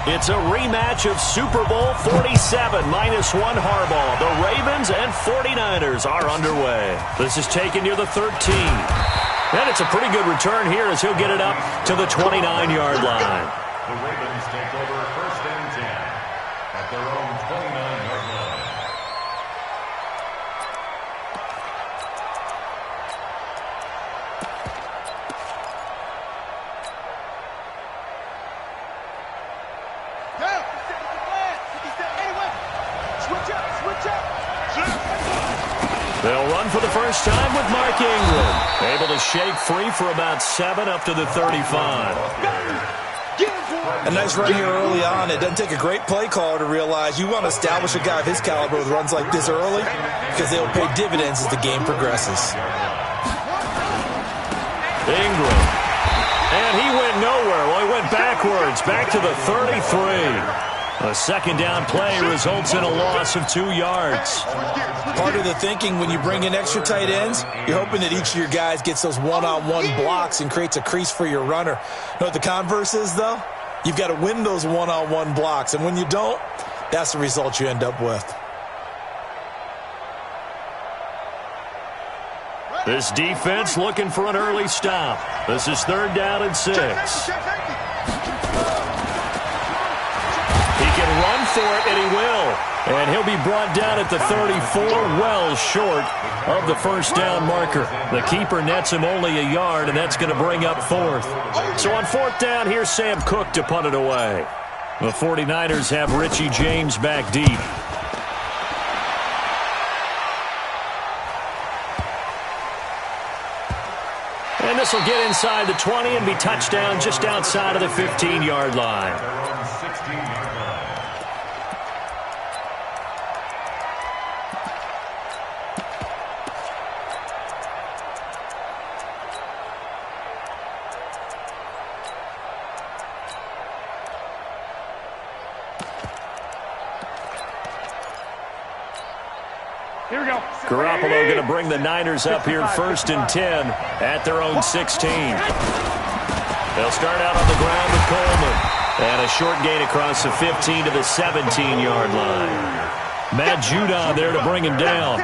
It's a rematch of Super Bowl 47, -1 Harbaugh. The Ravens and 49ers are underway. This is taken near the 13. And it's a pretty good return here as he'll get it up to the 29-yard line. The Ravens take over 1st and 10 at their own 29-yard line. They'll run for the first time with Mark Ingram. Able to shake free for about 7 up to the 35. A nice run here early on. It doesn't take a great play caller to realize you want to establish a guy of his caliber with runs like this early because they'll pay dividends as the game progresses. Ingram. And he went nowhere. Well, he went backwards, back to the 33. A second down play results in a loss of 2 yards. Part of the thinking when you bring in extra tight ends, you're hoping that each of your guys gets those one-on-one blocks and creates a crease for your runner. You know what the converse is, though? You've got to win those one-on-one blocks, and when you don't, that's the result you end up with. This defense looking for an early stop. This is 3rd down and 6. He can run for it, and he will. And he'll be brought down at the 34, well short of the first down marker. The keeper nets him only a yard, and that's going to bring up 4th. So on 4th down, here's Sam Cook to punt it away. The 49ers have Richie James back deep. And this will get inside the 20 and be touchdown just outside of the 15-yard line. Here we go. Garoppolo going to bring the Niners up here 1st and 10 at their own 16. They'll start out on the ground with Coleman. And a short gain across the 15 to the 17-yard line. Matt Judon there to bring him down.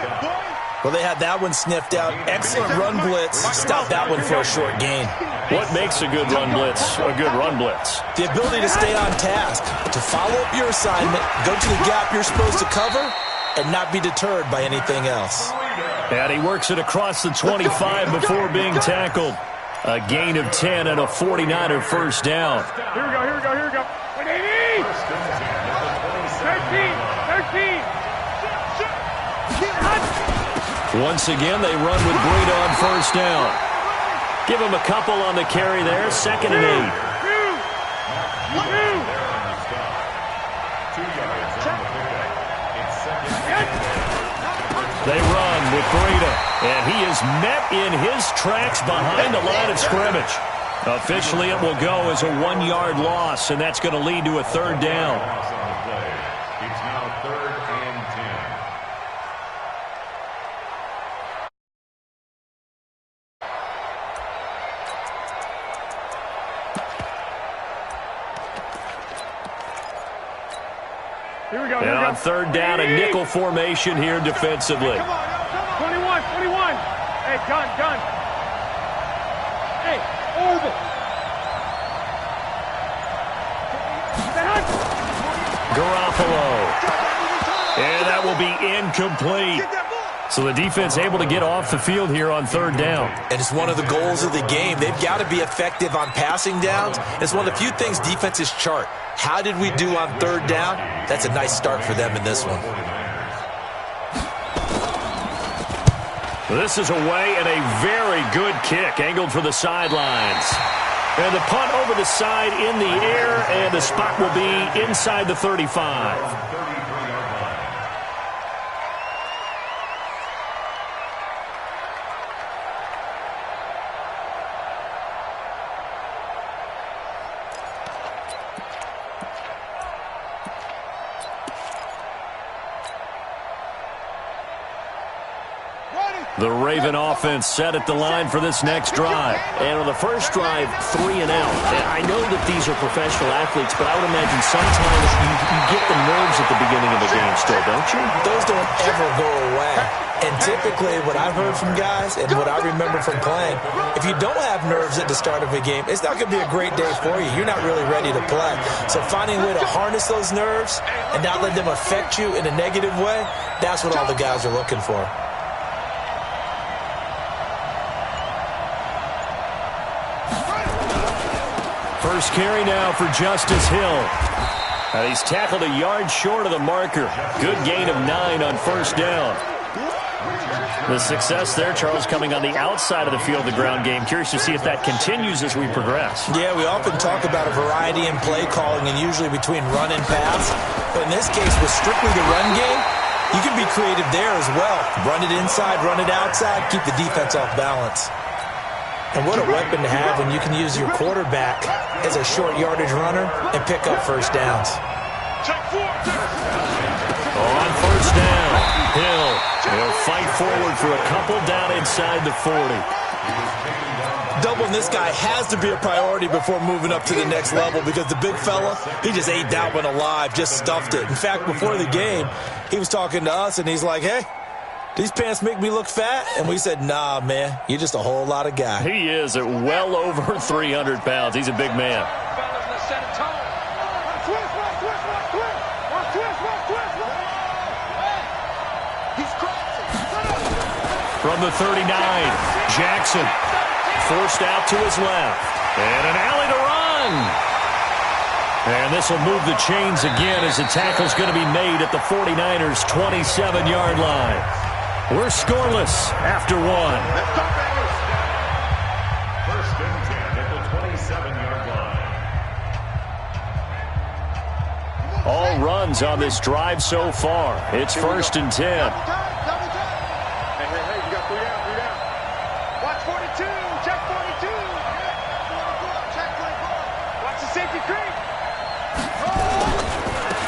Well, they had that one sniffed out. Excellent run blitz. Stop that one for a short gain. What makes a good run blitz a good run blitz? The ability to stay on task, to follow up your assignment, go to the gap you're supposed to cover, and not be deterred by anything else. And he works it across the 25 before being tackled. A gain of 10 and a 49er first down. Here we go, here we go, here we go. 180! 13! Once again, they run with Breida on first down. Give him a couple on the carry there, 2nd and 8. They run with Breida, and he is met in his tracks behind the line of scrimmage. Officially, it will go as a 1-yard loss, and that's going to lead to a 3rd down. It's now 3rd and 10. Here we go. And on 3rd down, a nickel formation here defensively. 21. Hey, gun. Hey, oval. Garoppolo. And that will be incomplete. So the defense able to get off the field here on 3rd down. And it's one of the goals of the game. They've got to be effective on passing downs. It's one of the few things defenses chart. How did we do on 3rd down? That's a nice start for them in this one. This is away and a very good kick angled for the sidelines. And the punt over the side in the air, and the spot will be inside the 35. The Raven offense set at the line for this next drive. And on the first drive, 3 and out. And I know that these are professional athletes, but I would imagine sometimes you get the nerves at the beginning of a game still, don't you? Those don't ever go away. And typically what I've heard from guys and what I remember from playing, if you don't have nerves at the start of a game, it's not going to be a great day for you. You're not really ready to play. So finding a way to harness those nerves and not let them affect you in a negative way, that's what all the guys are looking for. First carry now for Justice Hill. And he's tackled a yard short of the marker. Good gain of 9 on first down. The success there, Charles, coming on the outside of the field, the ground game. Curious to see if that continues as we progress. Yeah, we often talk about a variety in play calling and usually between run and pass. But in this case, with strictly the run game, you can be creative there as well. Run it inside, run it outside, keep the defense off balance. And what a weapon to have when you can use your quarterback as a short yardage runner and pick up first downs. On first down, Hill will fight forward for a couple down inside the 40. Doubling this guy has to be a priority before moving up to the next level because the big fella, he just ate that one alive, just stuffed it. In fact, before the game, he was talking to us and he's like, hey, these pants make me look fat? And we said, nah, man, you're just a whole lot of guy. He is at well over 300 pounds. He's a big man. From the 39, Jackson forced out to his left. And an alley to run. And this will move the chains again as the tackle's going to be made at the 49ers' 27-yard line. We're scoreless after 1. First and 10 at the 27-yard line. All runs on this drive so far. It's first and 10. Hey, you got 3 down. Watch 42, check 42. Check 24. Watch the safety creep.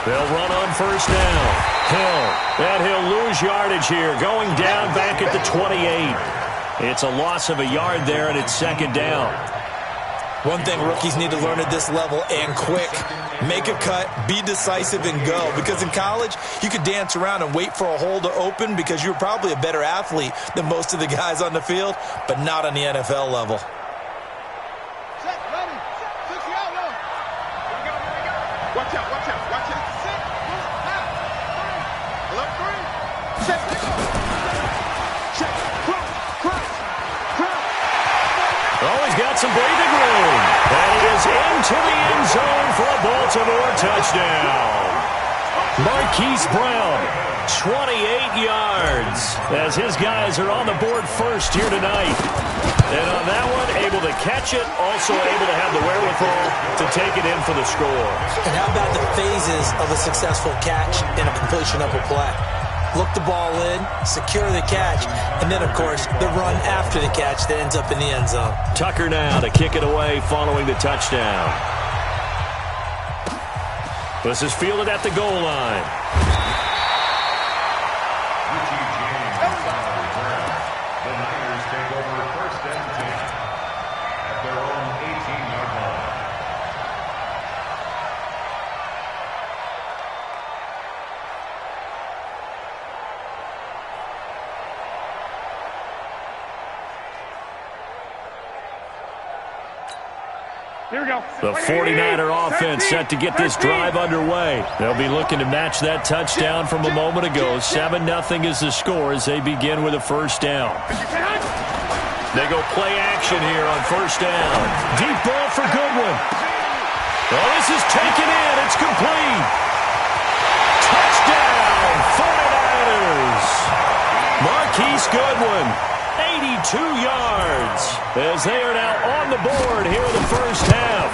They'll run on first down. Hill, and he'll lose yardage here, going down back at the 28. It's a loss of a yard there, and it's second down. One thing rookies need to learn at this level, and quick, make a cut, be decisive, and go. Because in college, you could dance around and wait for a hole to open because you're probably a better athlete than most of the guys on the field, but not on the NFL level. Watch out. Oh, he's got some breathing room. And he is into the end zone for a Baltimore touchdown. Marquise Brown, 28 yards, as his guys are on the board first here tonight. And on that one, able to catch it, also able to have the wherewithal to take it in for the score. And how about the phases of a successful catch and a completion of a play? Look the ball in, secure the catch, and then, of course, the run after the catch that ends up in the end zone. Tucker now to kick it away following the touchdown. This is fielded at the goal line. The Niners take over first and 10 at their own 18-yard line. Here we go. The 49er offense set to get this drive underway. They'll be looking to match that touchdown from a moment ago. 7-0 is the score as they begin with a first down. They go play action here on first down. Deep ball for Goodwin. Oh, this is taken in. It's complete. Touchdown, 49ers. Marquise Goodwin, 82 yards, as they are now on the board here in the first half.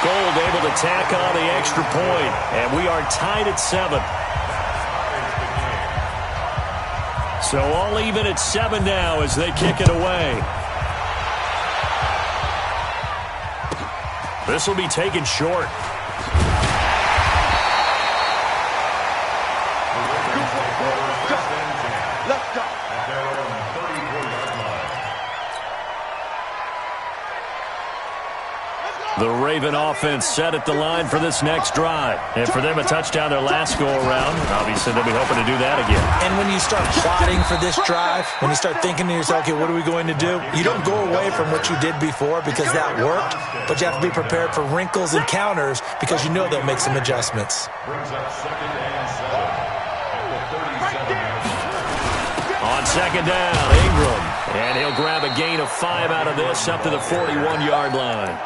Gold able to tack on the extra point, and we are tied at 7. So all even at 7 now as they kick it away. This will be taken short. Look. The Raven offense set at the line for this next drive. And for them, a touchdown their last go-around. Obviously, they'll be hoping to do that again. And when you start plotting for this drive, when you start thinking to yourself, okay, what are we going to do? You don't go away from what you did before because that worked, but you have to be prepared for wrinkles and counters because you know they'll make some adjustments. Brings up 2nd and 7 at the 37-yard line. On 2nd down, Ingram. And he'll grab a gain of 5 out of this up to the 41-yard line.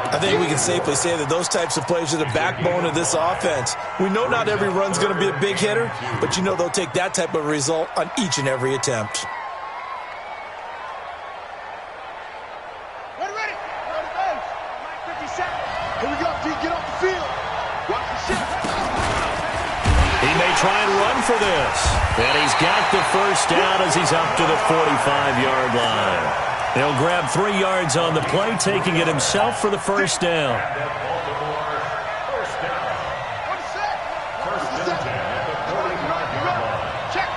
I think we can safely say that those types of plays are the backbone of this offense. We know not every run's going to be a big hitter, but you know they'll take that type of result on each and every attempt. Ready. Mike 57. Here we go, D. Get off the field. Watch the shit. He may try and run for this. And he's got the first down as he's up to the 45-yard line. He'll grab 3 yards on the play, taking it himself for the first down.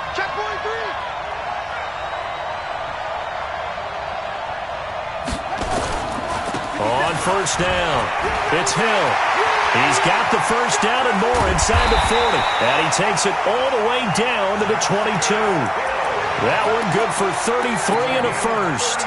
Check 43. On first down, it's Hill. He's got the first down and more inside the 40. And he takes it all the way down to the 22. That one good for 33 and a first.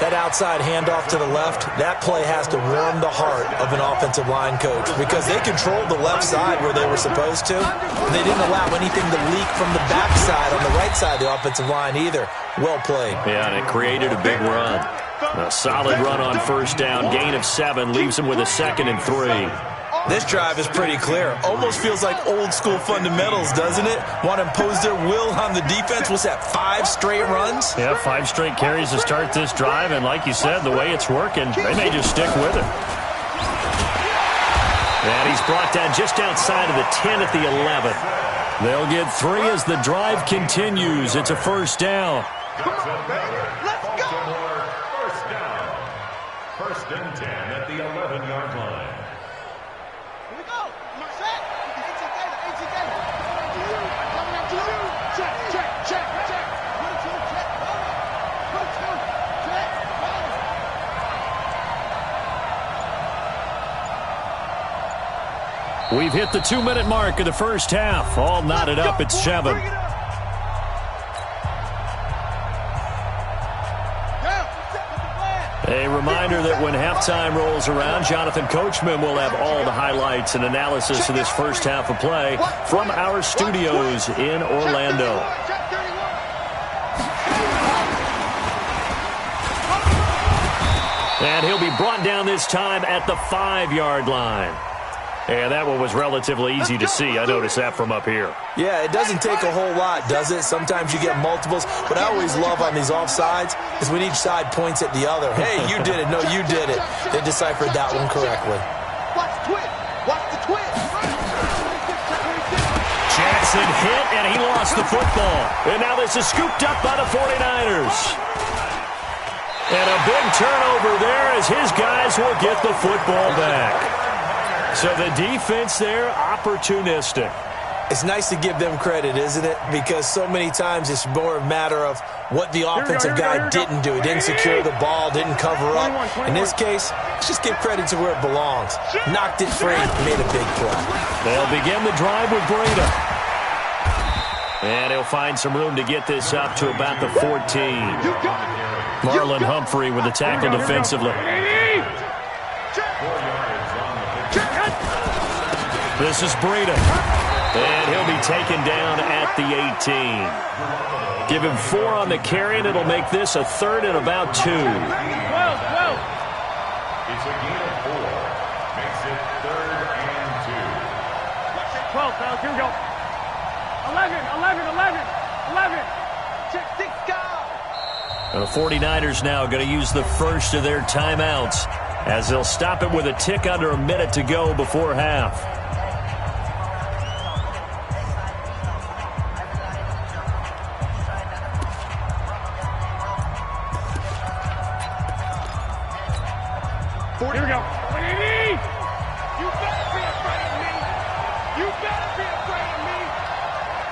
That outside handoff to the left, that play has to warm the heart of an offensive line coach because they controlled the left side where they were supposed to. And they didn't allow anything to leak from the backside on the right side of the offensive line either. Well played. Yeah, and it created a big run. A solid run on first down. Gain of 7 leaves him with a 2nd and 3. This drive is pretty clear. Almost feels like old school fundamentals, doesn't it? Want to impose their will on the defense. Was that 5 straight runs? Yeah, 5 straight carries to start this drive. And like you said, the way it's working, they may just stick with it. And he's brought down just outside of the 10 at the 11. They'll get 3 as the drive continues. It's a first down. Come on, baby. Let's go. First down. 1st and 10 at the 11-yard line. Here we go. Set. Coming up to you. Check. Put it to the check. Put it to the check. We've hit the 2-minute mark of the first half. All knotted up at 7. A reminder that when halftime rolls around, Jonathan Coachman will have all the highlights and analysis of this first half of play from our studios in Orlando. And he'll be brought down this time at the 5-yard line. And that one was relatively easy to see. I noticed that from up here. Yeah, it doesn't take a whole lot, does it? Sometimes you get multiples. What I always love on these offsides is when each side points at the other. Hey, you did it. No, you did it. They deciphered that one correctly. Watch the twist. Watch the twist. Jackson hit, and he lost the football. And now this is scooped up by the 49ers. And a big turnover there as his guys will get the football back. So the defense there, opportunistic. It's nice to give them credit, isn't it? Because so many times it's more a matter of what the offensive guy didn't do. He didn't secure the ball, didn't cover up. In this case, let's just give credit to where it belongs. Knocked it free, made a big play. They'll begin the drive with Breida. And he'll find some room to get this up to about the 14. Marlon Humphrey with the tackle defensively. This is Breida. And he'll be taken down at the 18. Give him 4 on the carry, and it'll make this a 3rd and about 2. 12. It's a gain of 4. Makes it 3rd and 2. 12, fellas. Here we go. 11. Check 6 guys. The 49ers now going to use the first of their timeouts as they'll stop it with a tick under a minute to go before half. Here we go. You better be afraid of me. You better be afraid of me.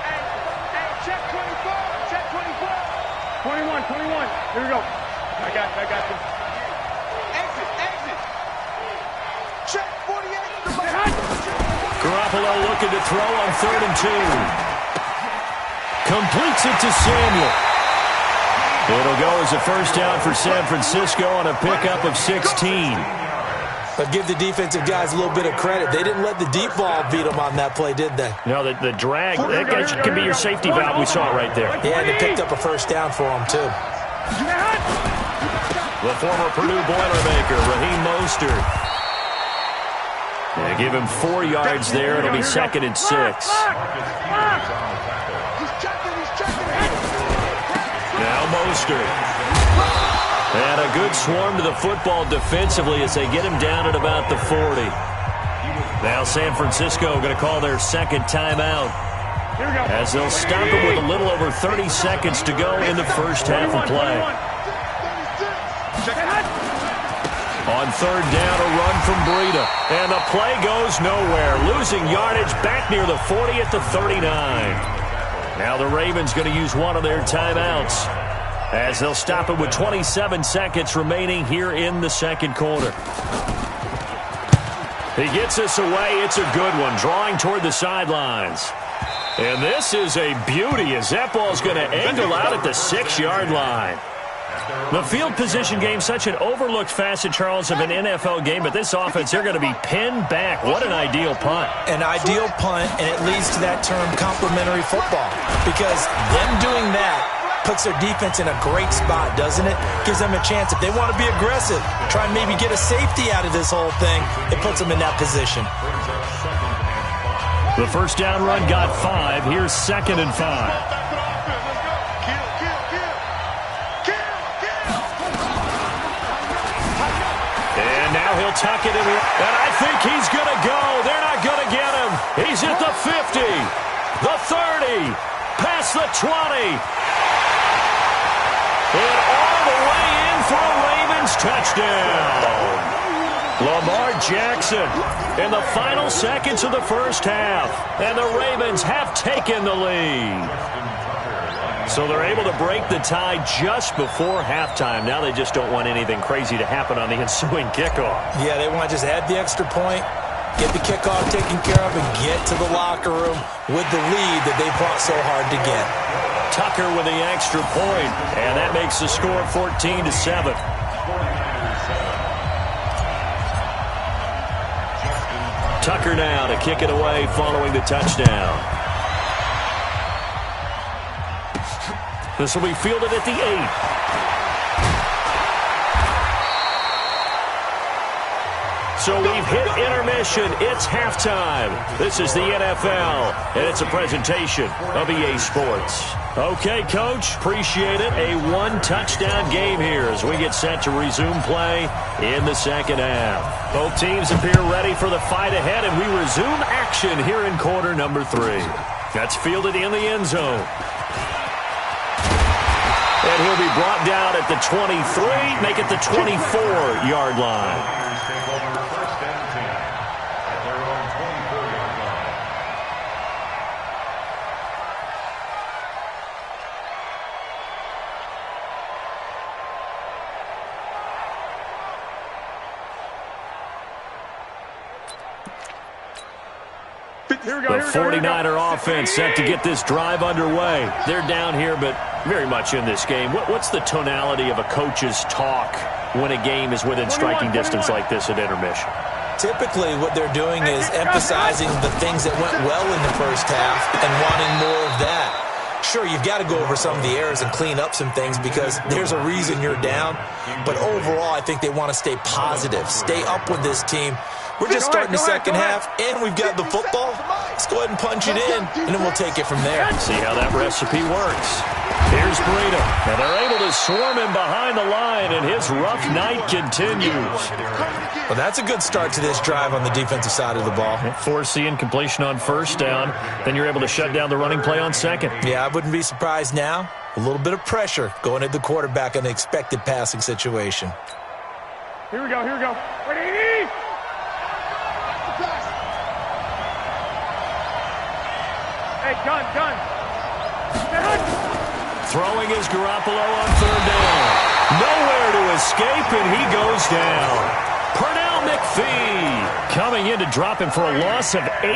Hey, check 24. Check 24. 21. Here we go. I got you. Exit. Garoppolo looking to throw on 3rd and 2. Completes it to Samuel. It'll go as a first down for San Francisco on a pickup of 16. But give the defensive guys a little bit of credit. They didn't let the deep ball beat them on that play, did they? No, the drag, that could be your safety valve. We saw it right there. Yeah, and they picked up a first down for them, too. The former Purdue Boilermaker, Raheem Mostert. They give him 4 yards there. It'll be 2nd and 6. Now Mostert. And a good swarm to the football defensively as they get him down at about the 40. Now San Francisco going to call their second timeout as they'll stop him with a little over 30 seconds to go in the first half of play. On 3rd down, a run from Breida. And the play goes nowhere. Losing yardage back near the 40 at the 39. Now the Ravens going to use one of their timeouts as they'll stop it with 27 seconds remaining here in the second quarter. He gets us away. It's a good one, drawing toward the sidelines. And this is a beauty as that ball's going to angle out at the 6-yard line. The field position game, such an overlooked facet, Charles, of an NFL game, but this offense, they're going to be pinned back. What an ideal punt. An ideal punt, and it leads to that term complementary football, because them doing that puts their defense in a great spot, doesn't it? Gives them a chance. If they want to be aggressive, try and maybe get a safety out of this whole thing, it puts them in that position. The first down run got 5. Here's 2nd and 5. Now he'll tuck it in, and I think he's going to go. They're not going to get him. He's at the 50, the 30, past the 20, and all the way in for a Ravens touchdown. Lamar Jackson in the final seconds of the first half, and the Ravens have taken the lead. So they're able to break the tie just before halftime. Now they just don't want anything crazy to happen on the ensuing kickoff. Yeah, they want to just add the extra point, get the kickoff taken care of, and get to the locker room with the lead that they fought so hard to get. Tucker with the extra point, and that makes the score 14-7. Tucker now to kick it away following the touchdown. This will be fielded at the 8. So we've hit intermission. It's halftime. This is the NFL, and it's a presentation of EA Sports. Okay, Coach, appreciate it. A 1-touchdown game here as we get set to resume play in the second half. Both teams appear ready for the fight ahead, and we resume action here in quarter number 3. That's fielded in the end zone. And he'll be brought down at the 23, make it the 24-yard line. The 49er offense set to get this drive underway. They're down here, but very much in this game. What's the tonality of a coach's talk when a game is within striking distance like this at intermission? Typically, what they're doing is emphasizing the things that went well in the first half and wanting more of that. Sure, you've got to go over some of the errors and clean up some things because there's a reason you're down. But overall, I think they want to stay positive, stay up with this team. We're just starting the second half, and we've got the football. Let's go ahead and punch it in, and then we'll take it from there. See how that recipe works. Here's Breida, and they're able to swarm him behind the line, and his rough night continues. Well, that's a good start to this drive on the defensive side of the ball. Force the incompletion on first down, then you're able to shut down the running play on second. Yeah, I wouldn't be surprised now. A little bit of pressure going at the quarterback in the expected passing situation. Here we go, here we go. Ready? Hey, gun. Throwing is Garoppolo on third down. Nowhere to escape, and he goes down. Pernell McPhee coming going in to drop him for a loss of 8,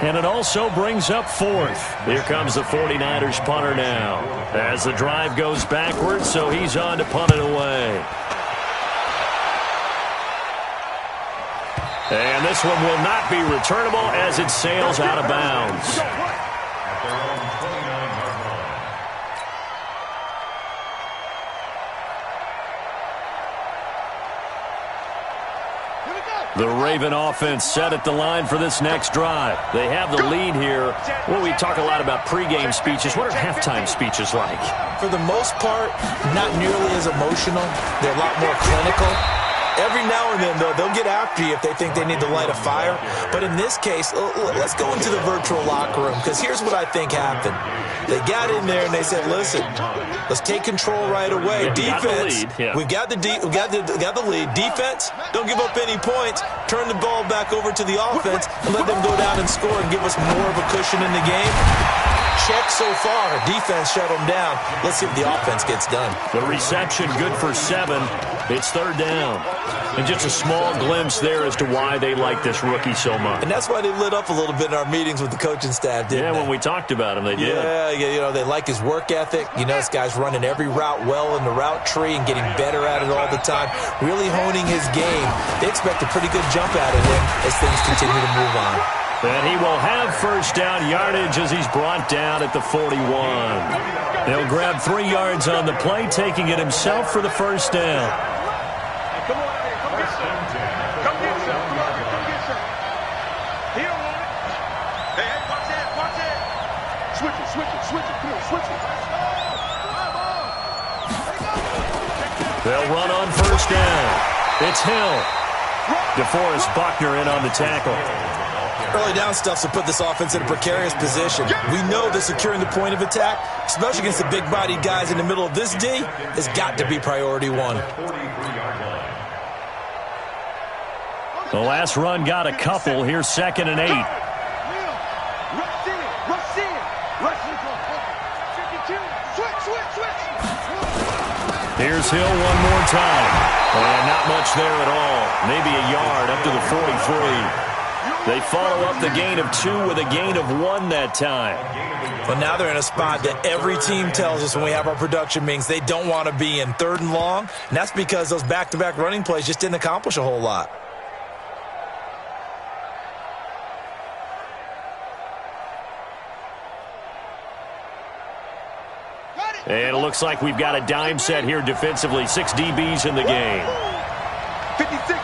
and it also brings up 4th. Here comes the 49ers punter now. As the drive goes backwards, so he's on to punt it away. And this one will not be returnable as it sails out of bounds. At their own 29-yard line. The Raven offense set at the line for this next drive. They have the lead here. Well, we talk a lot about pregame speeches. What are halftime speeches like? For the most part, not nearly as emotional. They're a lot more clinical. Every now and then, though, they'll get after you if they think they need to light a fire. But in this case, let's go into the virtual locker room, because here's what I think happened. They got in there and they said, listen, let's take control right away. Defense, we've got the lead. Defense, don't give up any points. Turn the ball back over to the offense and let them go down and score and give us more of a cushion in the game. Check so far. Defense shut them down. Let's see if the offense gets done. The reception good for 7. It's 3rd down. And just a small glimpse there as to why they like this rookie so much. And that's why they lit up a little bit in our meetings with the coaching staff, didn't they? Yeah, when we talked about him, they did. Yeah, you know, they like his work ethic. You know, this guy's running every route well in the route tree and getting better at it all the time, really honing his game. They expect a pretty good jump out of him as things continue to move on. And he will have first down yardage as he's brought down at the 41. They'll grab 3 yards on the play, taking it himself for the first down. Come on, come get some. Come get some. Come get some. He don't want it. Hey, watch it, watch it. Switch it, switch it, switch it. Come on, switch it. They'll run on first down. It's Hill. DeForest Buckner in on the tackle. Early down stuff to put this offense in a precarious position. We know that securing the point of attack, especially against the big-bodied guys in the middle of this D, has got to be priority 1. The last run got a couple. Here's 2nd and 8. Rush in, rush in. Rush in. 52. Switch. Here's Hill one more time. And not much there at all. Maybe a yard up to the 43. They follow up the gain of 2 with a gain of 1 that time. But now they're in a spot that every team tells us when we have our production meetings they don't want to be in, 3rd and long. And that's because those back-to-back running plays just didn't accomplish a whole lot. And it looks like we've got a dime set here defensively. 6 DBs in the game. 56.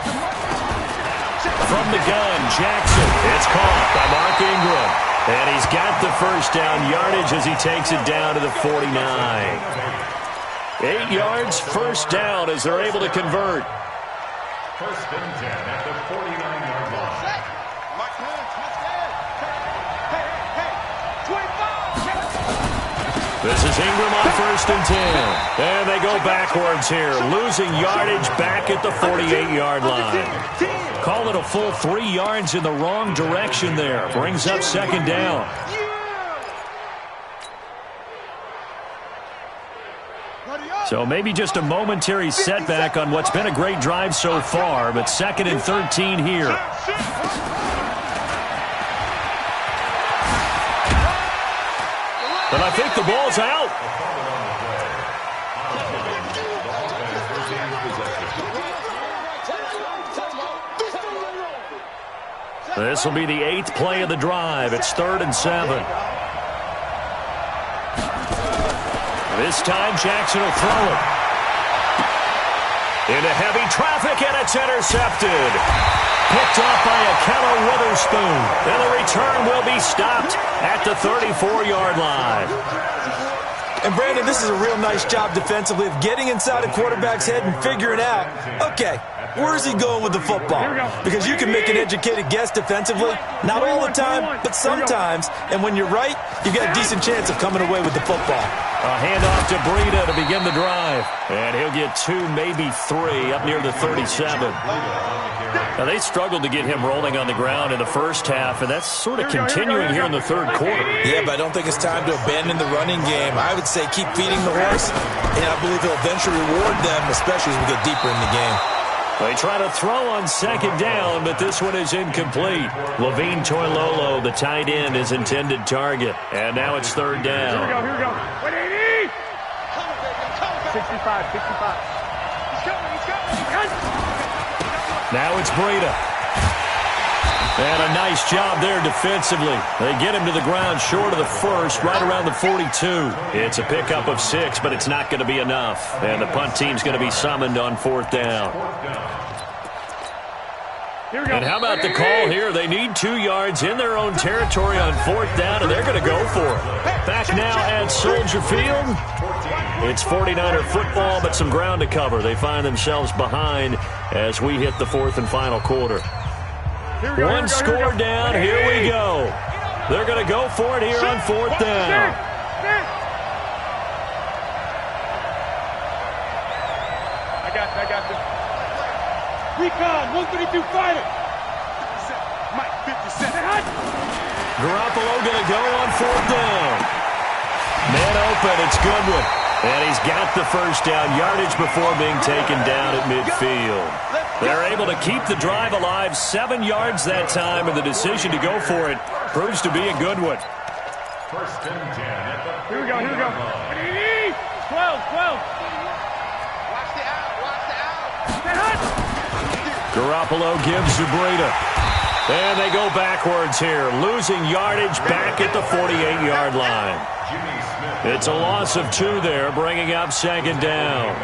From the gun, Jackson. It's caught by Mark Ingram. And he's got the first down yardage as he takes it down to the 49. 8 yards, first down as they're able to convert. First and 10 at the 49-yard line. This is Ingram on first and 10. And they go backwards here, losing yardage back at the 48-yard line. Call it a full 3 yards in the wrong direction there. Brings up 2nd down. So maybe just a momentary setback on what's been a great drive so far, but 2nd and 13 here. But I think the ball's out. This will be the 8th play of the drive. It's 3rd and 7. This time, Jackson will throw it. Into heavy traffic, and it's intercepted. Picked off by Akello Witherspoon. And the return will be stopped at the 34-yard line. And, Brandon, this is a real nice job defensively of getting inside a quarterback's head and figuring out, okay, where's he going with the football? Because you can make an educated guess defensively. Not all the time, but sometimes. And when you're right, you've got a decent chance of coming away with the football. A handoff to Breida to begin the drive. And he'll get 2, maybe 3, up near the 37. Now, they struggled to get him rolling on the ground in the first half, and that's sort of continuing here in the 3rd quarter. Yeah, but I don't think it's time to abandon the running game. I would say keep feeding the horse, and I believe he'll eventually reward them, especially as we get deeper in the game. They try to throw on second down, but this one is incomplete. Levine Toilolo, the tight end, is intended target. And now it's third down. Here we go. 180. 65. He's coming. Now it's Breida. And a nice job there defensively. They get him to the ground short of the first, right around the 42. It's a pickup of 6, but it's not going to be enough. And the punt team's going to be summoned on fourth down. Here we go. And how about the call here? They need 2 yards in their own territory on fourth down, and they're going to go for it. Back now at Soldier Field. It's 49er football, but some ground to cover. They find themselves behind as we hit the fourth and final quarter. One score down. Here we go. They're going to go for it here on fourth down. I got this. Recon, 132 fighter. Mike, 57. Garoppolo going to go on fourth down. Man open, it's Goodwin. And he's got the first down, yardage before being taken down at midfield. They're able to keep the drive alive, 7 yards that time, and the decision to go for it proves to be a good one. First and 10 at the Here we go. 12. Watch the out. Garoppolo gives to Breida. And they go backwards here, losing yardage back at the 48-yard line. It's a loss of 2 there, bringing up second down.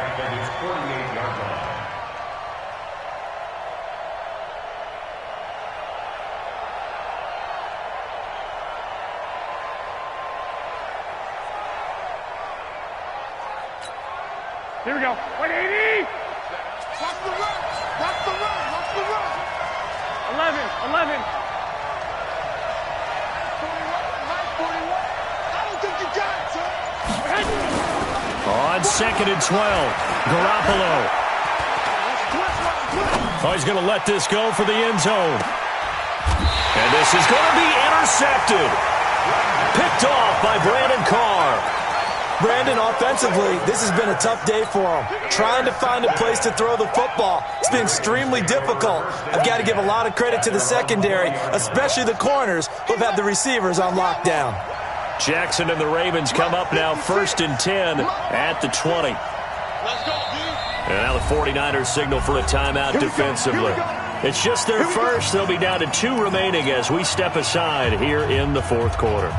Here we go. 180. Watch the run. 11. 41. I don't think you got it, sir. On second and 12, Garoppolo. Oh, he's going to let this go for the end zone. And this is going to be intercepted. Picked off by Brandon Carr. Brandon, offensively, this has been a tough day for him. Trying to find a place to throw the football. It's been extremely difficult. I've got to give a lot of credit to the secondary, especially the corners who have had the receivers on lockdown. Jackson and the Ravens come up now first and 10 at the 20. Let's go, dude. And now the 49ers signal for a timeout defensively. It's just their first. They'll be down to 2 remaining as we step aside here in the fourth quarter.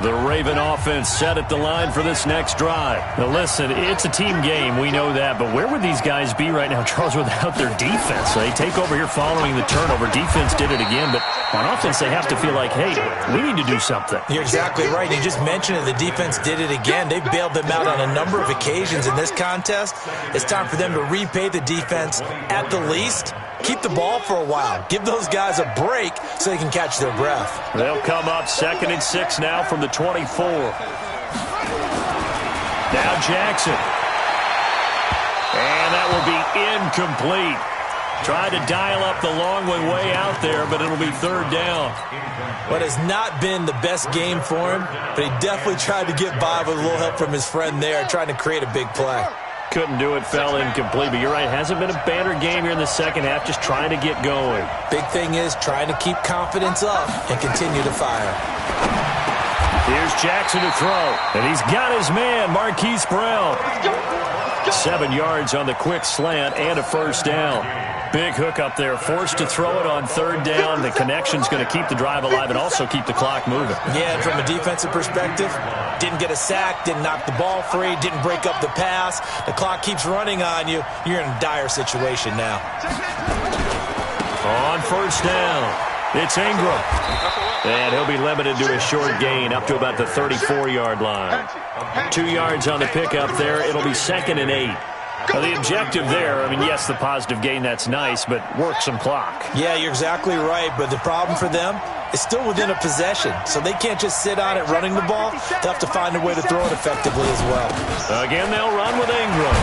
The Raven offense set at the line for this next drive. Now listen, it's a team game, we know that, but where would these guys be right now, Charles, without their defense? They take over here following the turnover. Defense did it again, but on offense they have to feel like, hey, we need to do something. You're exactly right. You just mentioned it. The defense did it again. They bailed them out on a number of occasions in this contest. It's time for them to repay the defense at the least. Keep the ball for a while. Give those guys a break so they can catch their breath. They'll come up second and 6 now from the 24. Now Jackson. And that will be incomplete. Tried to dial up the long way out there, but it'll be third down. What has not been the best game for him, but he definitely tried to get by with a little help from his friend there, trying to create a big play. Couldn't do it, fell incomplete. But you're right, hasn't been a banner game here in the second half, just trying to get going. Big thing is trying to keep confidence up and continue to fire. Here's Jackson to throw, and he's got his man, Marquise Brown. 7 yards on the quick slant and a first down. Big hook up there, forced to throw it on third down. The connection's going to keep the drive alive and also keep the clock moving. Yeah, and from a defensive perspective, didn't get a sack, didn't knock the ball free, didn't break up the pass. The clock keeps running on you. You're in a dire situation now. On first down, it's Ingram. And he'll be limited to a short gain up to about the 34-yard line. 2 yards on the pickup there. It'll be second and 8. Now, the objective there, I mean, yes, the positive gain, that's nice, but work some clock. Yeah, you're exactly right, but the problem for them is still within a possession, so they can't just sit on it running the ball. They'll have to find a way to throw it effectively as well. Again, they'll run with Ingram.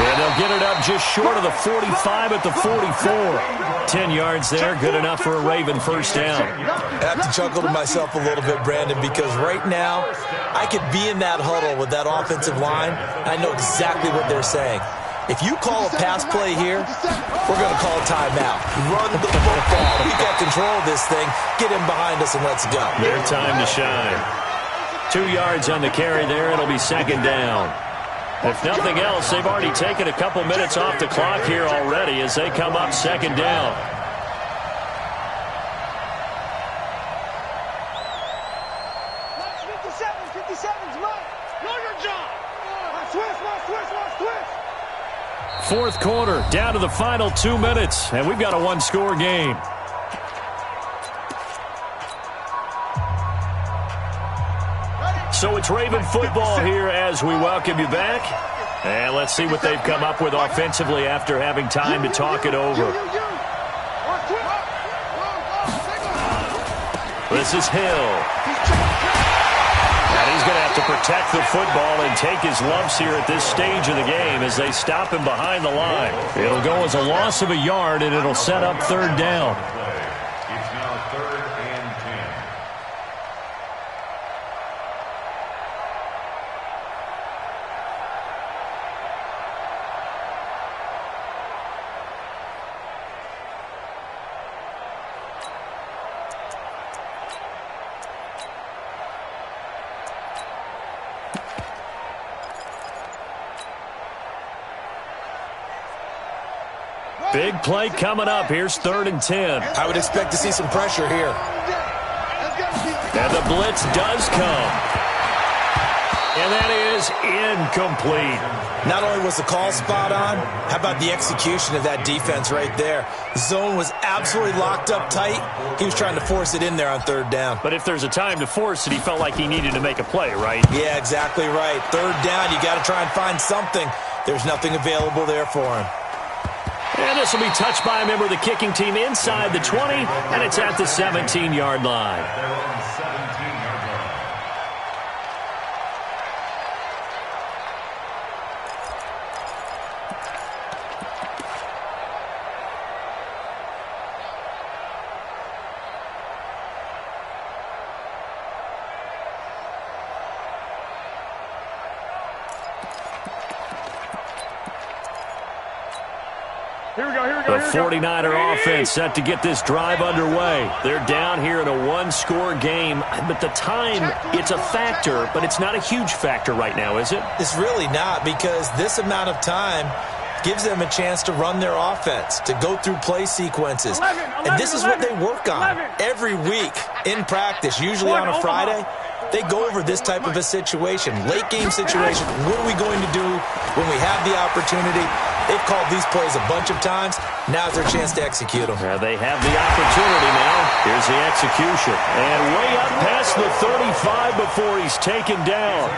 And they'll get it up just short of the 45 at the 44. 10 yards there, good enough for a Raven first down. I have to chuckle to myself a little bit, Brandon, because right now I could be in that huddle with that offensive line. I know exactly what they're saying. If you call a pass play here, we're going to call a timeout. Run the football. We got control of this thing. Get him behind us and let's go. Their time to shine. 2 yards on the carry there. It'll be second down. If nothing else, they've already taken a couple minutes off the clock here already as they come up second down. Fourth quarter, down to the final 2 minutes, and we've got a one-score game. So it's Raven football here as we welcome you back. And let's see what they've come up with offensively after having time to talk it over. This is Hill. And he's going to have to protect the football and take his lumps here at this stage of the game as they stop him behind the line. It'll go as a loss of a yard, and it'll set up third down. It's now 3rd and 10. Big play coming up. Here's 3rd and 10. I would expect to see some pressure here. And the blitz does come. And that is incomplete. Not only was the call spot on, how about the execution of that defense right there? The zone was absolutely locked up tight. He was trying to force it in there on 3rd down. But if there's a time to force it, he felt like he needed to make a play, right? Yeah, exactly right. 3rd down, you got to try and find something. There's nothing available there for him. And this will be touched by a member of the kicking team inside the 20, and it's at the 17-yard line. Their own 17-yard line. The 49er offense set to get this drive underway. They're down here in a one-score game, but the time, it's a factor, but it's not a huge factor right now, is it? It's really not, because this amount of time gives them a chance to run their offense, to go through play sequences. And this is what they work on every week in practice, usually on a Friday. They go over this type of a situation, late game situation. What are we going to do when we have the opportunity? They've called these plays a bunch of times. Now's their chance to execute them. They have the opportunity now. Here's the execution. And way up past the 35 before he's taken down.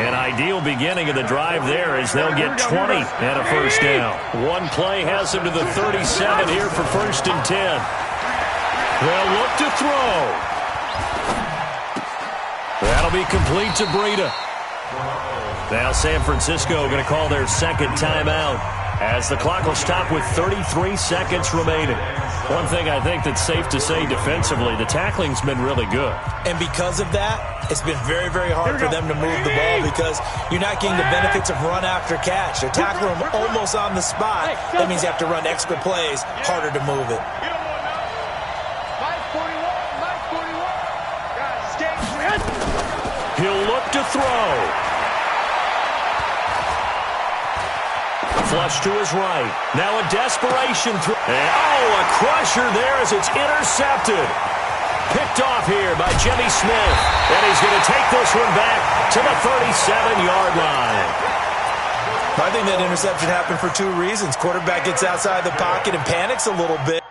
An ideal beginning of the drive there as they'll get 20 and a first down. One play has them to the 37 here for 1st and 10. They'll look to throw. That'll be complete to Breida. Now San Francisco going to call their second timeout as the clock will stop with 33 seconds remaining. One thing I think that's safe to say defensively, the tackling's been really good. And because of that, it's been very, very hard for them to move the ball because you're not getting the benefits of run after catch. They're tackling them almost on the spot. That means you have to run extra plays, harder to move it. He'll look to throw. Flush to his right. Now a desperation throw. Oh, a crusher there as it's intercepted. Picked off here by Jimmy Smith. And he's going to take this one back to the 37-yard line. I think that interception happened for 2 reasons. Quarterback gets outside the pocket and panics a little bit.